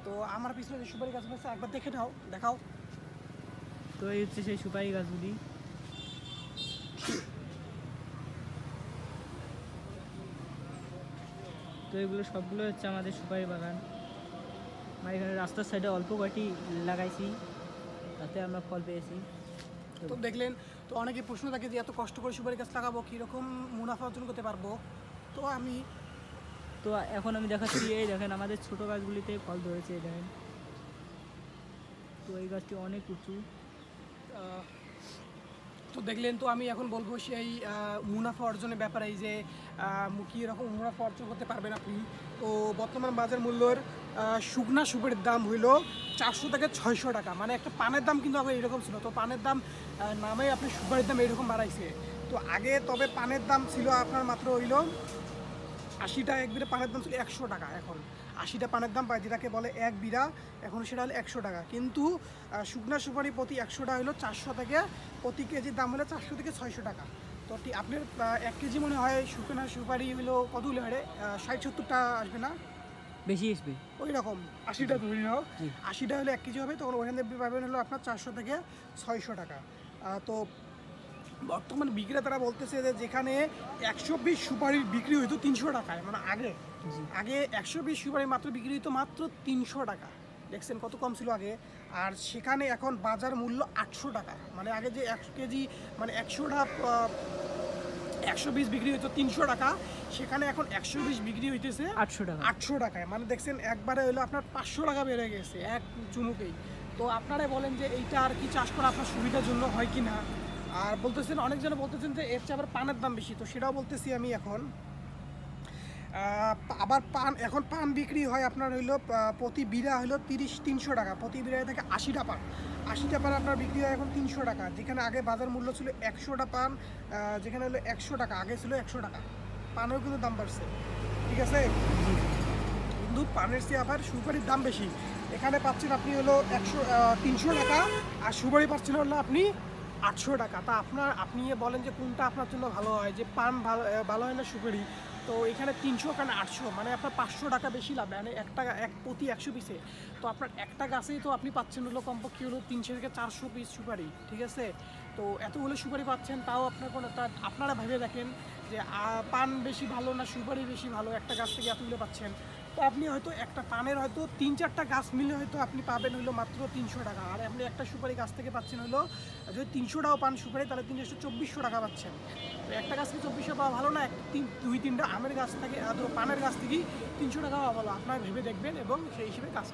তো আমার পিছনে যে সুপারি গাছ আছে একবার দেখে নাও, দেখাও। তো এই হচ্ছে সেই সুপারি গাছগুলি। তো এগুলো সবগুলো হচ্ছে আমাদের সুপারি বাগান। আমরা এখানে রাস্তার সাইডে অল্প কয়টি লাগাইছি, তাতে আমরা ফল পেয়েছি। তো দেখলেন, তো অনেকে প্রশ্ন থাকে যে এত কষ্ট করে সুপারি গাছ লাগাবো, কীরকম মুনাফা অর্জন করতে পারবো। তো এখন আমি দেখাচ্ছি, এই দেখেন আমাদের ছোট গাছগুলিতে ফল ধরেছে, এই দেখেন। তো এই গাছটি অনেক উঁচু। তো দেখলেন, তো আমি এখন বলবো সেই মুনাফা অর্জনের ব্যাপারে, এই যে কীরকম মুনাফা অর্জন করতে পারবেন আপনি। তো বর্তমান বাজার মূল্যর শুকনা সুপারির দাম হইল 400 থেকে 600 টাকা। মানে একটা পানের দাম কিন্তু আগে এরকম ছিল, তো পানের দাম নামে আপনি সুপারির দাম এরকম বাড়াইছে। তো আগে তবে পানের দাম ছিল আপনার মাত্র হইল 80 টাকা, এক বিড়া পানের দাম ছিল 100 টাকা। এখন 80টা পানের দাম পায়, যেটাকে বলে এক বিড়া, এখন সেটা হলো 100 টাকা। কিন্তু শুকনা সুপারি প্রতি 100 টাকা হলো 400 থেকে, প্রতি কেজির দাম হলো 400 থেকে 600 টাকা। তো আপনার 1 কেজি মনে হয় শুকনা সুপারি হলো কতগুলো হয়, 60-70টা আসবে না, বেশি আসবে ওই রকম 80টা ধরি নাও, 80টা হলে 1 কেজি হবে, তখন ওখান থেকে পাবেন হলো আপনার 400 থেকে 600 টাকা। তো বর্তমান বিক্রেতারা বলতেছে যে যেখানে 120 সুপারির বিক্রি হইতো 300 টাকায়, মানে আগে 120 সুপারি মাত্র বিক্রি হইতো মাত্র 300 টাকা। দেখছেন কত কম ছিল আগে। আর সেখানে এখন বাজার মূল্য 800 টাকা। মানে আগে যে 1 কেজি মানে 120 বিক্রি হইতো 300 টাকা, সেখানে এখন 120 বিক্রি হইতেছে 800 টাকায়। মানে দেখছেন একবারে হইলো আপনার 500 টাকা বেড়ে গেছে এক চুমুকেই। তো আপনারাই বলেন যে এইটা আর কি চাষ করা আপনার সুবিধার জন্য হয় কি না। আর বলতেছেন, অনেকজনে বলতেছেন যে এর চেয়ে আবার পানের দাম বেশি, তো সেটাও বলতেছি আমি এখন। আবার এখন পান বিক্রি হয় আপনার হইলো প্রতি বিড়া হইলো 300 টাকা, প্রতি বিড়ায় থেকে 80টা পান, 80টা পান আপনার বিক্রি হয় এখন 300 টাকা। যেখানে আগে বাজার মূল্য ছিল 100টা পান, যেখানে হলো 100 টাকা, আগে ছিল 100 টাকা। পানেরও কিন্তু দাম বাড়ছে, ঠিক আছে। কিন্তু পানের চেয়ে আবার সুপারির দাম বেশি। এখানে পাচ্ছেন আপনি হলো 300 টাকা, আর সুপারি পাচ্ছেন হলো আপনি 800 টাকা। তা আপনি বলেন যে কোনটা আপনার জন্য ভালো হয়, যে পান ভালো হয় না সুপারি। তো এখানে 300 ওখানে 800, মানে আপনার 500 টাকা বেশি লাভ, মানে প্রতি 100 পিসে। তো আপনার একটা গাছেই তো আপনি পাচ্ছেন হলো কমপক্ষে হলো 300 থেকে 400 পিস সুপারি, ঠিক আছে। তো এতগুলো সুপারি পাচ্ছেন, তাও আপনারা ভেবে দেখেন যে পান বেশি ভালো না সুপারি বেশি ভালো, একটা গাছ থেকে এতগুলো পাচ্ছেন। তো আপনি হয়তো একটা পানের হয়তো 3-4টা গাছ মিলে হয়তো আপনি পাবেন হলো মাত্র 300 টাকা। আর আপনি একটা সুপারি গাছ থেকে পাচ্ছেন হলো, যদি 300টাও পান সুপারি, তাহলে 2400 টাকা পাচ্ছেন। তো একটা গাছ থেকে 2400 পাওয়া ভালো না, 2-3টা আমের গাছ থেকে পানের গাছ থেকেই 300 টাকা পাওয়া ভালো। আপনারা ভেবে দেখবেন এবং সেই হিসেবে কাজ